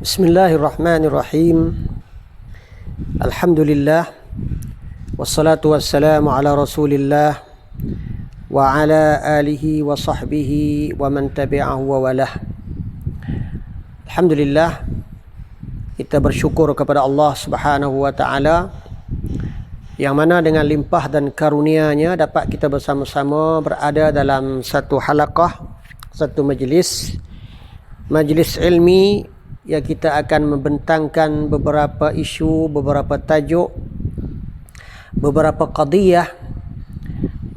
Bismillahirrahmanirrahim. Alhamdulillah. Wassalatu wassalamu ala Rasulillah wa ala alihi wa sahbihi wa man tabi'ahu wa walah. Alhamdulillah, kita bersyukur kepada Allah Subhanahu wa taala yang mana dengan limpah dan karunia-Nya dapat kita bersama-sama berada dalam satu halaqah, satu majlis ilmi yang kita akan membentangkan beberapa isu, beberapa tajuk, beberapa qadiyah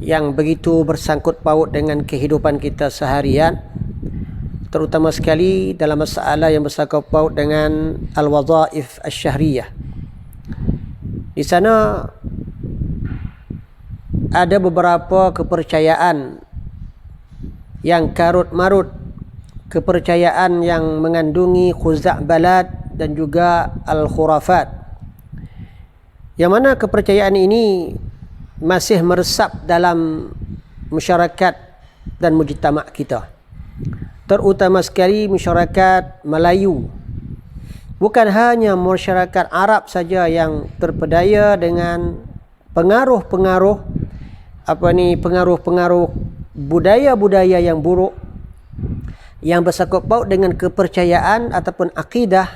yang begitu bersangkut paut dengan kehidupan kita seharian, terutama sekali dalam masalah yang bersangkut paut dengan al-wadhaif asy-syahriyah. Di sana ada beberapa kepercayaan yang karut-marut, kepercayaan yang mengandungi khuza'balat dan juga al-khurafat, yang mana kepercayaan ini masih meresap dalam masyarakat dan mujtama' kita, terutama sekali masyarakat Melayu. Bukan hanya masyarakat Arab saja yang terpedaya dengan pengaruh-pengaruh budaya-budaya yang buruk yang bersangkut paut dengan kepercayaan ataupun akidah,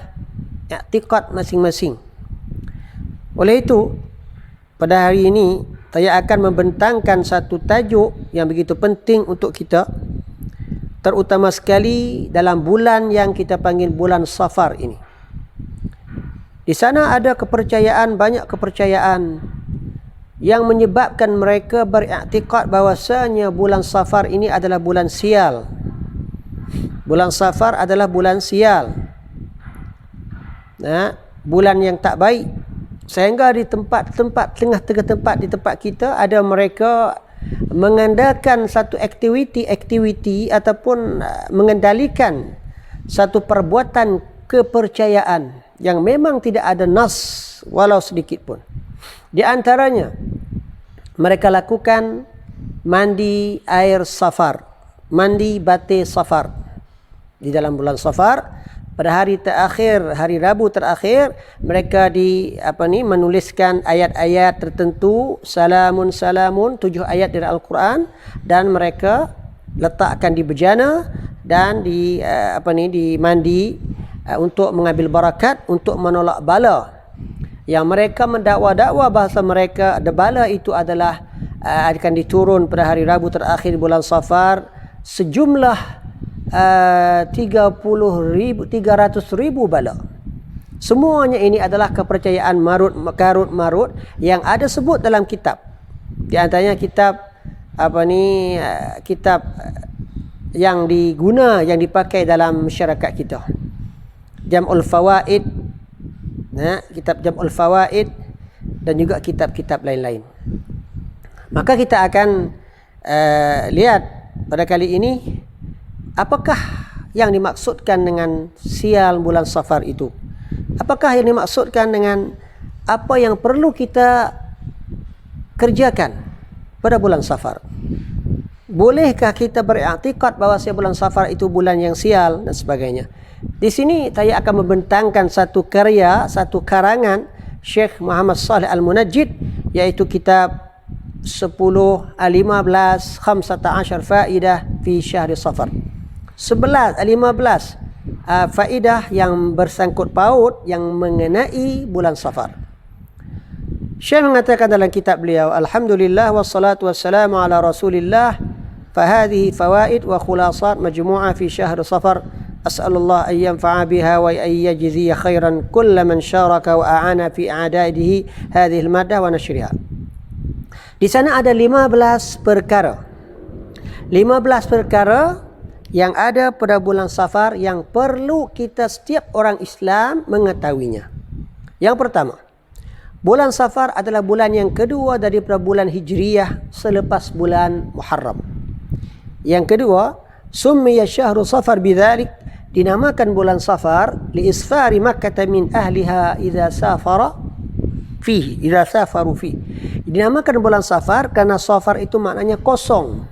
i'tiqad masing-masing. Oleh itu, pada hari ini saya akan membentangkan satu tajuk yang begitu penting untuk kita, terutama sekali dalam bulan yang kita panggil bulan Safar ini. Di sana ada kepercayaan, banyak kepercayaan yang menyebabkan mereka beriktikad bahawasanya bulan Safar ini adalah bulan sial. Bulan Safar adalah bulan sial, bulan yang tak baik. Sehingga di tempat-tempat, tengah-tengah tempat di tempat kita ada mereka mengandalkan satu aktiviti ataupun mengendalikan satu perbuatan kepercayaan yang memang tidak ada nas walau sedikit pun. Di antaranya mereka lakukan mandi air safar, mandi bate safar. Di dalam bulan Safar, pada hari terakhir, hari Rabu terakhir, mereka menuliskan ayat-ayat tertentu, salamun 7 ayat dari Al-Quran, dan mereka letakkan di bejana dan di mandi untuk mengambil barakat, untuk menolak bala. Yang mereka mendakwa-dakwa bahasa mereka bala itu adalah akan diturun pada hari Rabu terakhir bulan Safar sejumlah 300,000 bala. Semuanya ini adalah kepercayaan karut-marut yang ada sebut dalam kitab. Di antaranya kitab kitab yang yang dipakai dalam masyarakat kita, Jam'ul Fawaid, kitab Jam'ul Fawaid, dan juga kitab-kitab lain-lain. Maka kita akan lihat pada kali ini apakah yang dimaksudkan dengan sial bulan Safar itu? Apakah yang dimaksudkan dengan apa yang perlu kita kerjakan pada bulan Safar? Bolehkah kita beriktikad bahawa bulan Safar itu bulan yang sial dan sebagainya? Di sini saya akan membentangkan satu karya, satu karangan Syekh Muhammad Saleh Al-Munajjid, iaitu kitab 15 faidah fi syahri Safar. 15 faedah yang bersangkut paut yang mengenai bulan Safar. Syekh mengatakan dalam kitab beliau, Alhamdulillah wassalatu wassalamu ala Rasulillah, fahadhihi fawaid wa khulasat majmu'ah fi syahr Safar, as'alullah an yanfa'a biha wa an yajziya khairan kulla man syaraka wa a'ana fi a'dadihi hadhihi al-maddah wa nashriha. Di sana ada 15 perkara. 15 perkara yang ada pada bulan Safar yang perlu kita setiap orang Islam mengetahuinya. Yang pertama, bulan Safar adalah bulan yang kedua daripada bulan Hijriyah selepas bulan Muharram. Yang kedua, summiya syahru Safar bidzalik, dinamakan bulan Safar liisfari Makkah min ahliha idza safaru fihi. Dinamakan bulan Safar karena Safar itu maknanya kosong.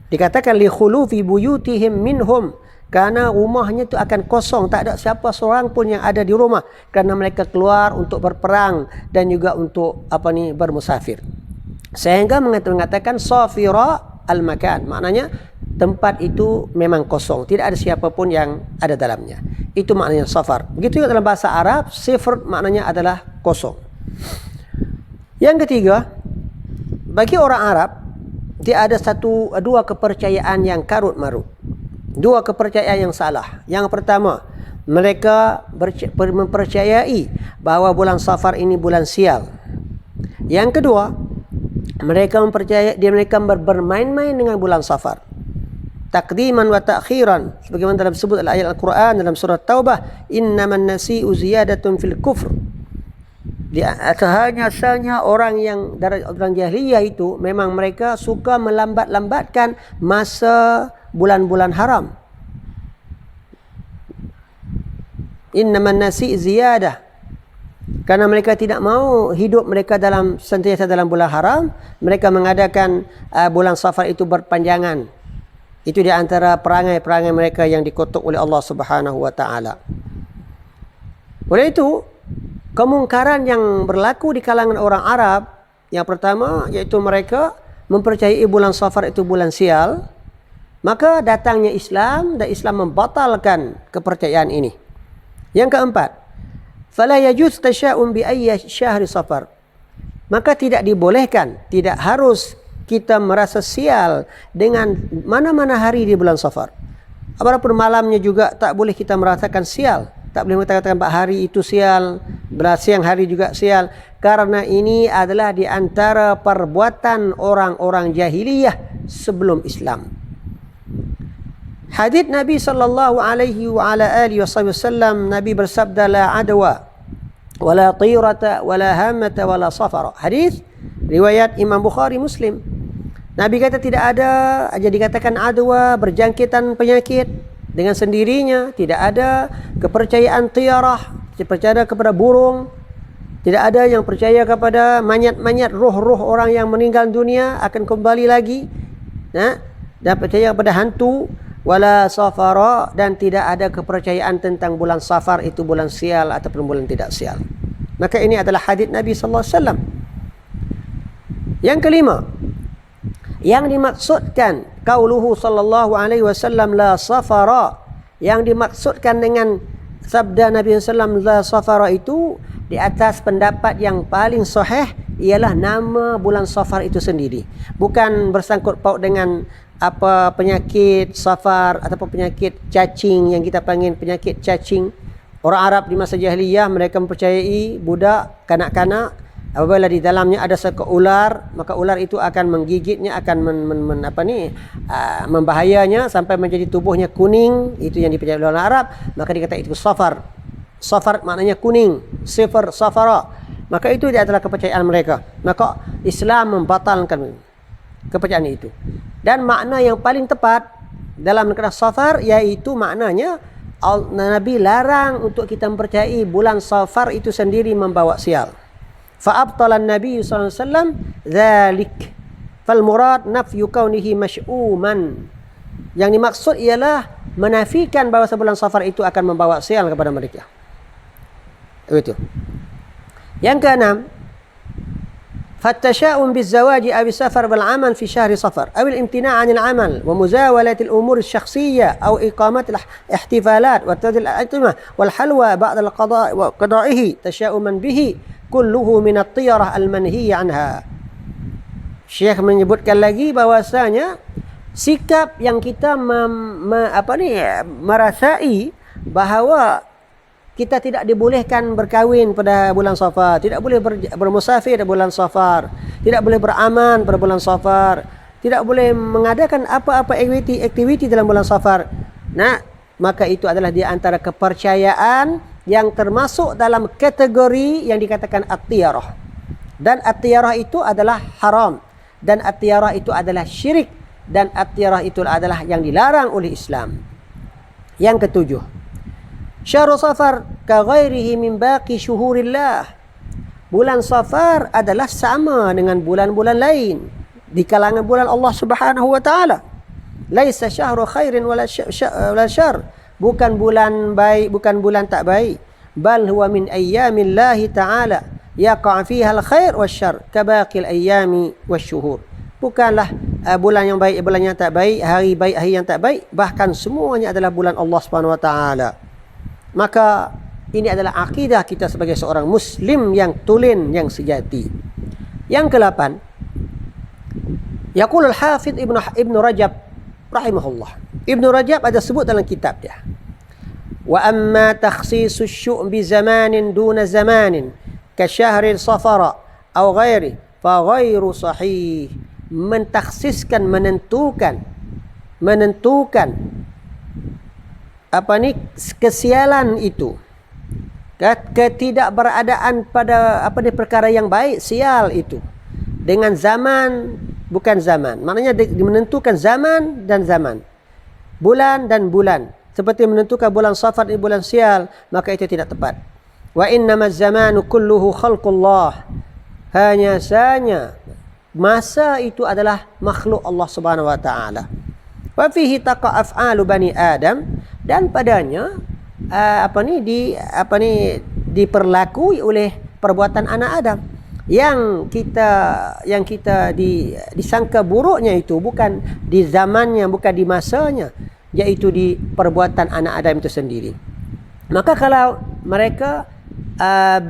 Dikatakan li khulufi buyutihim minhum, Kerana rumahnya itu akan kosong, tak ada siapa seorang pun yang ada di rumah, kerana mereka keluar untuk berperang dan juga untuk bermusafir. Sehingga mengatakan safira al-makan, maknanya tempat itu memang kosong, tidak ada siapa pun yang ada dalamnya. Itu maknanya safar. Begitu juga dalam bahasa Arab, sifr maknanya adalah kosong. Yang ketiga, bagi orang Arab dia ada dua kepercayaan yang karut marut. Dua kepercayaan yang salah. Yang pertama, mereka mempercayai bahawa bulan Safar ini bulan sial. Yang kedua, mereka mempercayai mereka bermain-main dengan bulan Safar. Taqdiman wa ta'khiran, sebagaimana dalam sebut ayat Al-Quran dalam surah Taubah, innaman nasi'u ziyadatun fil kufr. Hanya orang yang dari orang jahiliyah itu memang mereka suka melambat-lambatkan masa bulan-bulan haram. Innaman nasi' ziyadah, karena mereka tidak mau hidup mereka sentiasa dalam bulan haram, mereka mengadakan bulan Safar itu berpanjangan. Itu di antara perangai-perangai mereka yang dikutuk oleh Allah Subhanahu wa taala. Oleh itu, kemungkaran yang berlaku di kalangan orang Arab yang pertama iaitu mereka mempercayai bulan Safar itu bulan sial, maka datangnya Islam dan Islam membatalkan kepercayaan ini. Yang keempat, fala yajuz tasya'um bi ayyi syahri Safar, maka tidak dibolehkan, tidak harus kita merasa sial dengan mana-mana hari di bulan Safar. Apapun malamnya juga tak boleh kita merasakan sial. Tak boleh mengatakan hari itu sial, siang hari juga sial. Karena ini adalah di antara perbuatan orang-orang jahiliyah sebelum Islam. Hadits Nabi sallallahu alaihi wa ala alihi wasallam, Nabi bersabda, la adwa wala tirata wala hamata wala safara. Hadis riwayat Imam Bukhari, Muslim. Nabi kata tidak ada aja dikatakan adwa, berjangkitan penyakit dengan sendirinya, tidak ada kepercayaan tiarah, percaya kepada burung, tidak ada yang percaya kepada manyat-manyat roh-roh orang yang meninggal dunia akan kembali lagi, dan percaya kepada hantu, wala safara, dan tidak ada kepercayaan tentang bulan Safar itu bulan sial ataupun bulan tidak sial. Maka ini adalah hadis Nabi sallallahu alaihi wasallam. Yang kelima, yang dimaksudkan qauluhu sallallahu alaihi wasallam la safara, yang dimaksudkan dengan sabda Nabi sallallahu alaihi wasallam la safara itu di atas pendapat yang paling sahih ialah nama bulan Safar itu sendiri, bukan bersangkut paut dengan apa penyakit Safar ataupun penyakit cacing yang kita panggil penyakit cacing. Orang Arab di masa jahiliyah mereka mempercayai budak kanak-kanak apabila di dalamnya ada seekor ular, maka ular itu akan menggigitnya, akan membahayanya sampai menjadi tubuhnya kuning. Itu yang dipercayai oleh orang Arab, maka dikatakan itu Safar. Safar maknanya kuning, sifar safara. Maka itu adalah kepercayaan mereka. Maka Islam membatalkan kepercayaan itu. Dan makna yang paling tepat dalam kata Safar iaitu maknanya Nabi larang untuk kita mempercayai bulan Safar itu sendiri membawa sial. Fa'abtalan Nabi sallallahu alaihi wasallam dzalik. Fal murad nafyu kaunihi masy'uman. Yang dimaksud ialah menafikan bahawa bulan Safar itu akan membawa sial kepada mereka. Itu. Yang keenam, فالتشاؤم بالزواج أو السفر والعمل في شهر صفر أو الامتناع عن العمل ومزاولة الأمور الشخصية أو إقامة الاحتفالات وتبادل الأطعمة والحلوى بعد القضاء وقضائه تشاؤما به كله من الطيرة المنهي عنها. Syekh menyebutkan lagi bahwasanya sikap yang kita merasai bahawa kita tidak dibolehkan berkahwin pada bulan Safar, tidak boleh bermusafir pada bulan Safar, tidak boleh beraman pada bulan Safar, tidak boleh mengadakan apa-apa aktiviti dalam bulan Safar. Maka itu adalah di antara kepercayaan yang termasuk dalam kategori yang dikatakan at-tiyarah. Dan at-tiyarah itu adalah haram, dan at-tiyarah itu adalah syirik, dan at-tiyarah itu adalah yang dilarang oleh Islam. Yang ketujuh, Syahrul Safar ka ghairihi min baqi syuhurillah. Bulan Safar adalah sama dengan bulan-bulan lain di kalangan bulan Allah Subhanahu wa taala. Laisa syahru khairin wala syar. Bukan bulan baik, bukan bulan tak baik. Bal huwa min ayyamillahi ta'ala yaqa' fiha al-khair wasyarr kabaqil ayyami wasyuhur. Bukanlah bulan yang baik, bulan yang tak baik, hari baik, hari yang tak baik, bahkan semuanya adalah bulan Allah Subhanahu wa taala. Maka ini adalah akidah kita sebagai seorang muslim yang tulen, yang sejati. Yang ke-8, yaqul al-Hafidz Ibnu Rajab rahimahullah. Ibnu Rajab ada sebut dalam kitab dia. Wa amma takhsisus syu'bi zamanin duna zamanin ka syahril safara aw ghairi fa ghairu sahih. Mentakhsiskan, menentukan kesialan itu, ketidakberadaan pada perkara yang baik, sial itu, dengan zaman bukan zaman. Maknanya menentukan zaman dan zaman, bulan dan bulan, seperti menentukan bulan Safar di bulan sial, maka itu tidak tepat. Wa innamaz zamanu kulluhu khalqullah. Hanya saja masa itu adalah makhluk Allah Subhanahu wa taala. Wa fihi taqa af'alu bani Adam, dan padanya diperlakui oleh perbuatan anak Adam. Yang kita disangka buruknya itu bukan di zamannya, bukan di masanya, yaitu di perbuatan anak Adam itu sendiri. Maka kalau mereka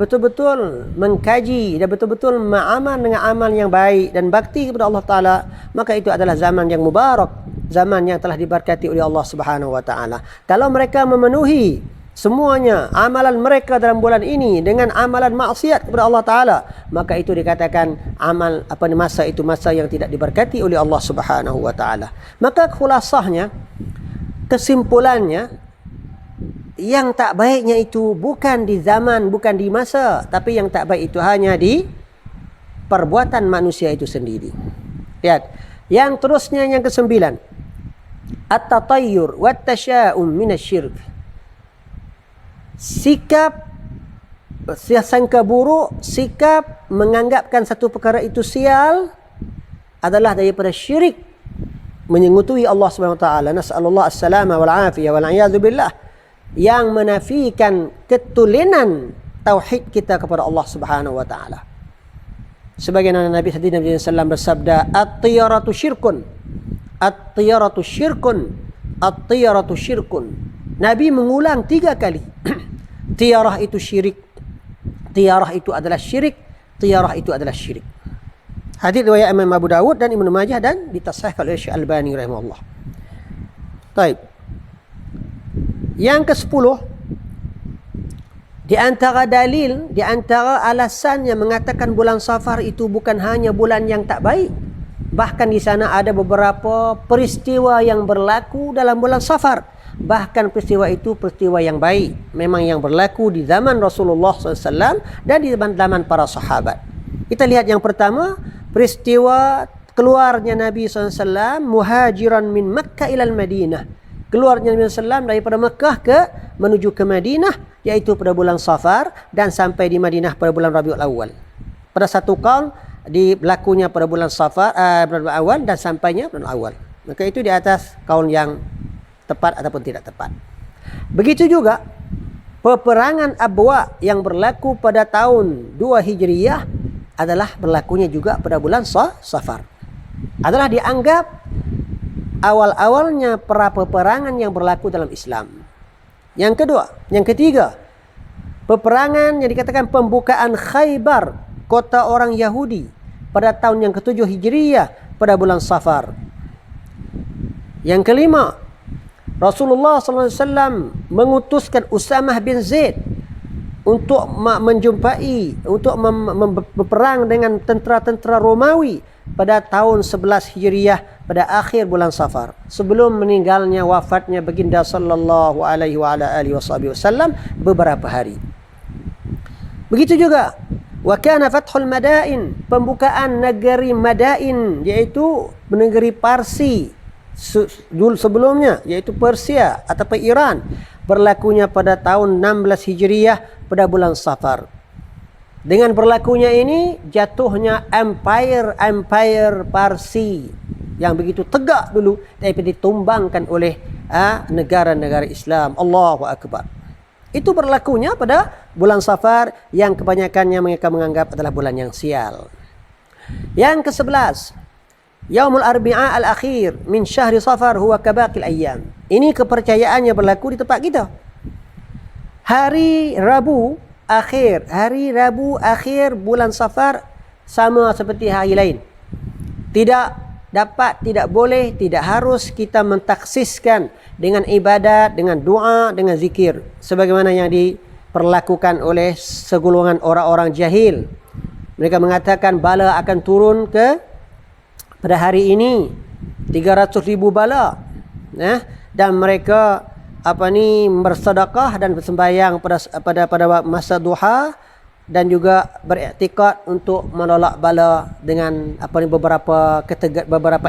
betul-betul mengkaji dan betul-betul beramal dengan amal yang baik dan bakti kepada Allah Ta'ala, maka itu adalah zaman yang mubarak, zaman yang telah diberkati oleh Allah Subhanahu wa Ta'ala. Kalau mereka memenuhi semuanya amalan mereka dalam bulan ini dengan amalan maksiat kepada Allah Ta'ala, maka itu dikatakan masa itu masa yang tidak diberkati oleh Allah Subhanahu wa Ta'ala. Maka khulasahnya, kesimpulannya, yang tak baiknya itu bukan di zaman, bukan di masa, tapi yang tak baik itu hanya di perbuatan manusia itu sendiri. Lihat. Yang terusnya, yang ke-9, at-tatayyur wa at-tasyaum minasyirk. Sikap sangka buruk, sikap menganggapkan satu perkara itu sial adalah daripada syirik, menyengutui Allah Subhanahu wa taala. Nasallallahu as-salama wal afiyah wal a'yadzu billah, yang menafikan ketulenan tauhid kita kepada Allah Subhanahu wa taala. Sebagaimana Nabi sallallahu alaihi wasallam bersabda, at-tiyaratu syirkun, at-tiyaratu syirkun, at-tiyaratu syirkun. Nabi mengulang 3 kali. Tiyarah itu syirik, tiyarah itu adalah syirik, tiyarah itu adalah syirik. Hadis riwayat Imam Abu Dawud dan Ibnu Majah dan ditasahihkan oleh Syekh Albani rahimahullah. Baik. Yang ke-10, di antara dalil, di antara alasan yang mengatakan bulan Safar itu bukan hanya bulan yang tak baik, bahkan di sana ada beberapa peristiwa yang berlaku dalam bulan Safar. Bahkan peristiwa itu peristiwa yang baik, memang yang berlaku di zaman Rasulullah SAW dan di zaman para sahabat. Kita lihat yang pertama, peristiwa keluarnya Nabi SAW muhajiran min Makkah ilal Madinah. Keluarnya Nabi SAW daripada Mekah menuju ke Madinah, yaitu pada bulan Safar, dan sampai di Madinah pada bulan Rabiul Awal. Pada satu kaul berlakunya pada bulan Safar, bulan Awal, dan sampainya bulan Awal. Maka itu di atas kaul yang tepat ataupun tidak tepat. Begitu juga peperangan Abwa yang berlaku pada tahun 2 Hijriyah adalah berlakunya juga pada bulan Safar. Adalah dianggap awal-awalnya peperangan yang berlaku dalam Islam. Yang ketiga, peperangan yang dikatakan pembukaan Khaybar, kota orang Yahudi, pada tahun yang ke-7 Hijriyah pada bulan Safar. Yang kelima, Rasulullah SAW mengutuskan Usamah bin Zaid untuk untuk berperang dengan tentera-tentera Romawi pada tahun 11 Hijriyah pada akhir bulan Safar, sebelum meninggalnya, wafatnya baginda sallallahu alaihi wa ala alihi wasallam beberapa hari. Begitu juga wa kana fathul Madain, pembukaan negeri Madain, yaitu negeri Parsi sebelumnya, yaitu Persia ataupun Iran, berlakunya pada tahun 16 Hijriyah pada bulan Safar. Dengan berlakunya ini, jatuhnya empire Parsi yang begitu tegak dulu daripada ditumbangkan oleh negara-negara Islam. Allahu Akbar. Itu berlakunya pada bulan Safar yang kebanyakannya mereka menganggap adalah bulan yang sial. Yang ke-11, Yaumul Arbi'a al-akhir min syahri Safar huwa kabaqil ayyam. Ini kepercayaannya berlaku di tempat kita. Hari Rabu akhir bulan Safar sama seperti hari lain. Tidak boleh, tidak harus kita mentaksiskan dengan ibadat, dengan doa, dengan zikir sebagaimana yang diperlakukan oleh segolongan orang-orang jahil. Mereka mengatakan bala akan turun pada hari ini 300,000 bala, dan mereka bersedekah dan bersembahyang pada masa duha, dan juga beriktikad untuk menolak bala dengan beberapa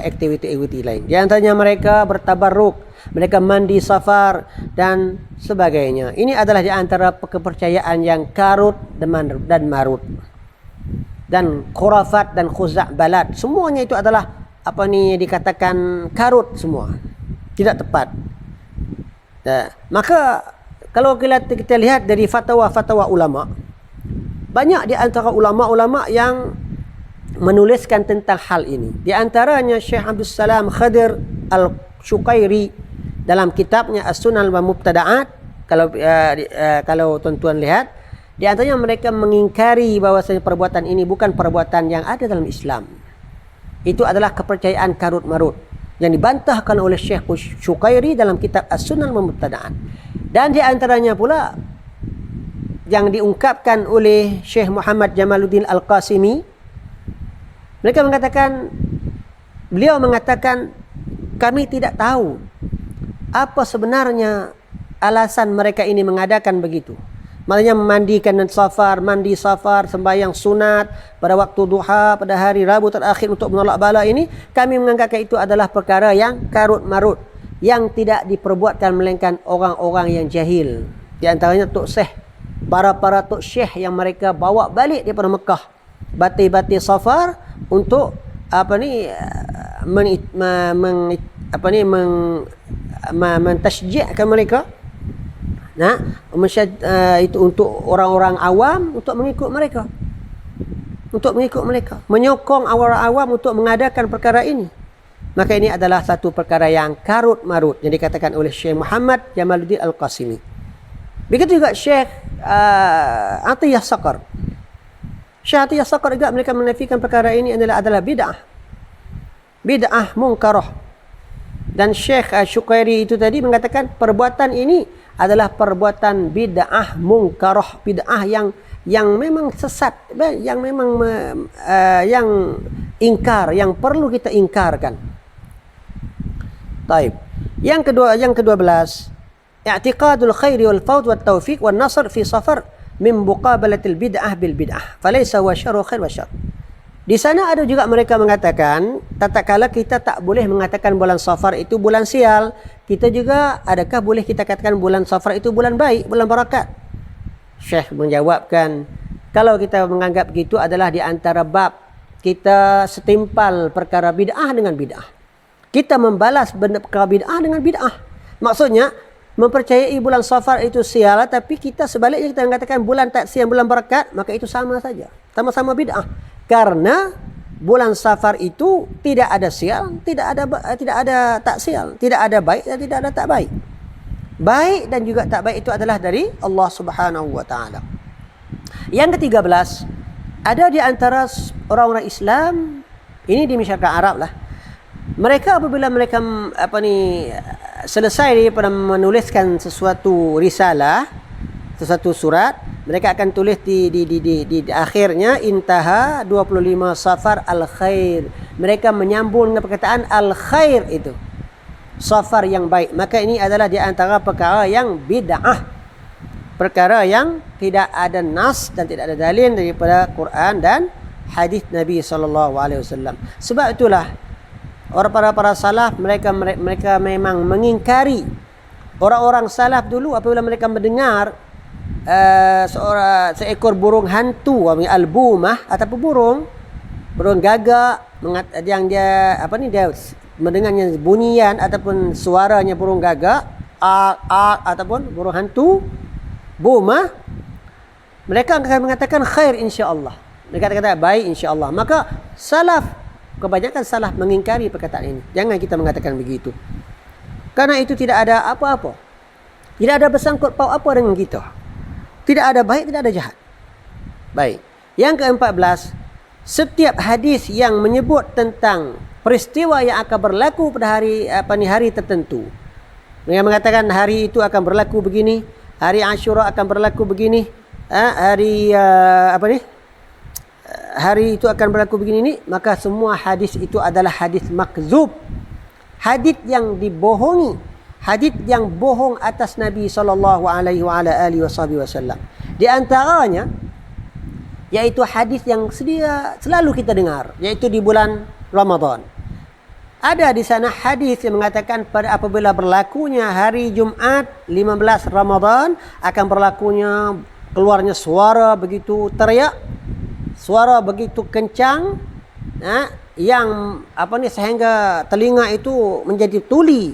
aktiviti lain. Di antaranya mereka bertabarruk, mereka mandi Safar dan sebagainya. Ini adalah di antara kepercayaan yang karut dan marut. Dan khurafat dan khuza'balat, semuanya itu adalah dikatakan karut semua. Tidak tepat. Maka kalau kita lihat dari fatwa-fatwa ulama, banyak di antara ulama-ulama yang menuliskan tentang hal ini. Di antaranya Syekh Abdul Salam Khadir Al-Shuqairi dalam kitabnya As-Sunan wa Mubtada'at. Kalau tuan-tuan lihat, di antaranya mereka mengingkari bahwasanya perbuatan ini bukan perbuatan yang ada dalam Islam. Itu adalah kepercayaan karut-marut yang dibantahkan oleh Syekh Shuqairi dalam kitab As-Sunan wa Mubtada'at. Dan di antaranya pula yang diungkapkan oleh Syekh Muhammad Jamaluddin Al-Qasimi. Beliau mengatakan kami tidak tahu apa sebenarnya alasan mereka ini mengadakan begitu. Maknanya mandi Safar, sembahyang sunat pada waktu duha, pada hari Rabu terakhir untuk menolak bala ini, kami menganggap itu adalah perkara yang karut marut, yang tidak diperbuatkan melainkan orang-orang yang jahil. Di antaranya Tok Syekh, para tok syekh yang mereka bawa balik daripada Mekah bati-bati Safar untuk mentasjikkan mereka, itu untuk orang-orang awam untuk mengikut mereka, menyokong orang awam untuk mengadakan perkara ini. Maka ini adalah satu perkara yang karut marut yang dikatakan oleh Syekh Muhammad Jamaluddin Al-Qasimi. Begitu juga Syekh Atiyah Saqar. Syekh Atiyah Saqar juga mereka menafikan perkara ini adalah bid'ah munkarah. Dan Syekh Shuqairi itu tadi mengatakan perbuatan ini adalah perbuatan bid'ah munkarah, bid'ah yang memang sesat, yang memang yang ingkar, yang perlu kita ingkarkan. Taib. Yang ke-12, i'tiqadul khairi wal fawd wat taufiq wan nasr fi Safar min muqabalatil bid'ah bil bid'ah falaysa wa syarru khair wa syarr. Di sana ada juga mereka mengatakan tatkala kita tak boleh mengatakan bulan Safar itu bulan sial, kita juga adakah boleh kita katakan bulan Safar itu bulan baik, bulan barakat? Syekh menjawabkan, kalau kita menganggap begitu adalah di antara bab kita setimpal perkara bid'ah dengan bid'ah. Kita membalas perkara bid'ah dengan bid'ah. Maksudnya mempercayai bulan Safar itu sial, tapi kita sebaliknya kita mengatakan bulan tak sial, bulan barakat, maka itu sama saja, sama-sama bid'ah. Karena bulan Safar itu tidak ada sial, tidak ada tak sial, tidak ada baik dan tidak ada tak baik. Baik dan juga tak baik itu adalah dari Allah Subhanahu wa taala. Yang ke-13, ada di antara orang-orang Islam ini di masyarakat Arab lah. Mereka apabila mereka selesai daripada menuliskan sesuatu risalah, sesuatu surat, mereka akan tulis di akhirnya intaha 25 Safar al-khair. Mereka menyambung dengan perkataan al-khair itu, Safar yang baik. Maka ini adalah di antara perkara yang bid'ah, perkara yang tidak ada nas dan tidak ada dalil daripada Quran dan hadis Nabi SAW. Sebab itulah para salaf mereka memang mengingkari. Orang-orang salaf dulu apabila mereka mendengar seekor burung hantu, albumah ataupun burung burung gagak yang dia dia mendengarnya bunyian ataupun suaranya burung gagak, ataupun burung hantu, boma, mereka akan mengatakan khair insya-Allah. Mereka kata baik insya-Allah. Maka salaf, kebanyakan salaf mengingkari perkataan ini. Jangan kita mengatakan begitu. Karena itu tidak ada apa-apa. Tidak ada bersangkut paut apa dengan kita. Tidak ada baik, tidak ada jahat. Baik. Yang ke-14, setiap hadis yang menyebut tentang peristiwa yang akan berlaku pada hari tertentu. Mereka mengatakan hari itu akan berlaku begini, hari Ashura akan berlaku begini, hari itu akan berlaku begini ni, maka semua hadis itu adalah hadis makzub. Hadis yang dibohongi, hadis yang bohong atas Nabi sallallahu alaihi wasallam. Di antaranya yaitu hadis yang selalu kita dengar, yaitu di bulan Ramadan. Ada di sana hadis yang mengatakan pada apabila berlakunya hari Jumaat 15 Ramadan akan berlakunya keluarnya suara begitu teriak, suara begitu kencang, yang sehingga telinga itu menjadi tuli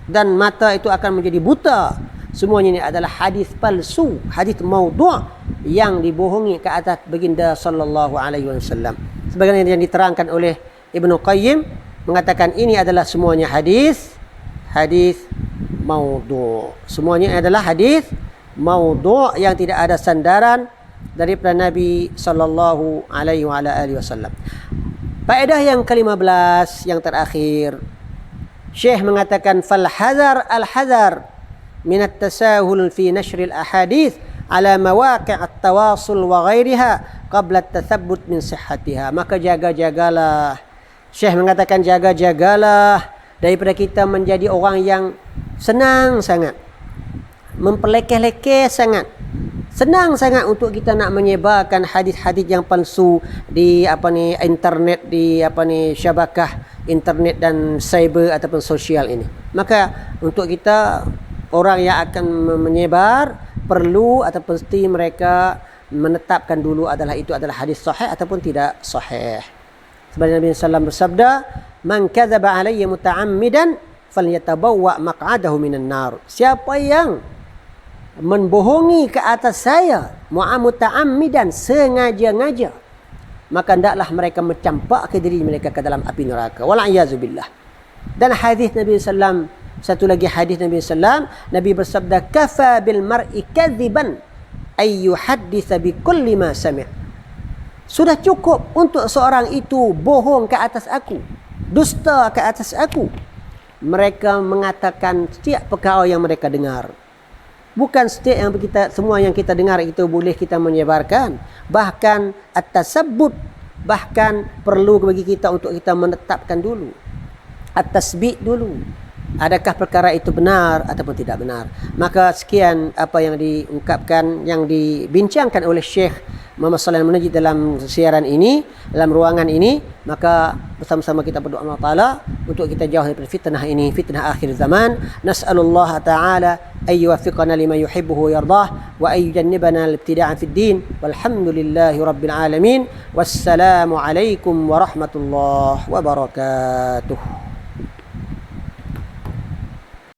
dan mata itu akan menjadi buta. Semuanya ini adalah hadis palsu, hadis maudhu' yang dibohongi ke atas baginda sallallahu alaihi wasallam. Sebagaimana yang diterangkan oleh Ibnu Qayyim, mengatakan ini adalah semuanya hadis maudhu'. Semuanya adalah hadis maudhu' yang tidak ada sandaran daripada Nabi sallallahu alaihi wasallam. Faedah yang ke-15 yang terakhir, Syekh mengatakan fal hazar al-hazar min at-tasahul fi nashr al-ahadith ala mawaqi' at-tawasul wa ghairiha qabla at-tathabbut min sihhatiha. Maka jaga-jagalah, Syekh mengatakan jaga-jagalah daripada kita menjadi orang yang senang sangat, mempelekeh-lekeh sangat, senang sangat untuk kita nak menyebarkan hadis-hadis yang palsu di internet, di syabakah internet dan cyber ataupun sosial ini. Maka untuk kita, orang yang akan menyebar, perlu atau pasti mereka menetapkan dulu itu adalah hadis sahih ataupun tidak sahih. Sebagaimana Nabi sallallahu bersabda, "Man kadzaba alayya muta'ammidan falyatabawwa maq'adahu minan nar." Siapa yang membohongi ke atas saya muta'ammidan, sengaja-ngaja, maka hendaklah mereka mencampak ke diri mereka ke dalam api neraka. Wal'iyazubillah. Dan hadis Nabi sallallahu, satu lagi hadis Nabi sallallahu, Nabi bersabda, "Kafa bil mar'i kadziban ay yuhadditsa bi kulli ma sami'." Sudah cukup untuk seorang itu bohong ke atas aku, dusta ke atas aku. Mereka mengatakan setiap perkara yang mereka dengar. Bukan setiap yang semua yang kita dengar itu boleh kita menyebarkan. Bahkan at-tasabbut, bahkan perlu bagi kita untuk kita menetapkan dulu. At-tasbih dulu. Adakah perkara itu benar ataupun tidak benar. Maka sekian apa yang diungkapkan, yang dibincangkan oleh Syekh Muhammad Shalih Al-Munajjid dalam siaran ini, dalam ruangan ini. Maka bersama-sama kita berdoa Allah Ta'ala untuk kita jauh daripada fitnah ini, fitnah akhir zaman. Nas'alullah Ta'ala ayyuwafiqana lima yuhibbuhu wa yardah wa ayyujannibana al-ibtida'a fid din. Walhamdulillahi Rabbil Alamin. Wassalamu alaikum warahmatullahi wabarakatuh.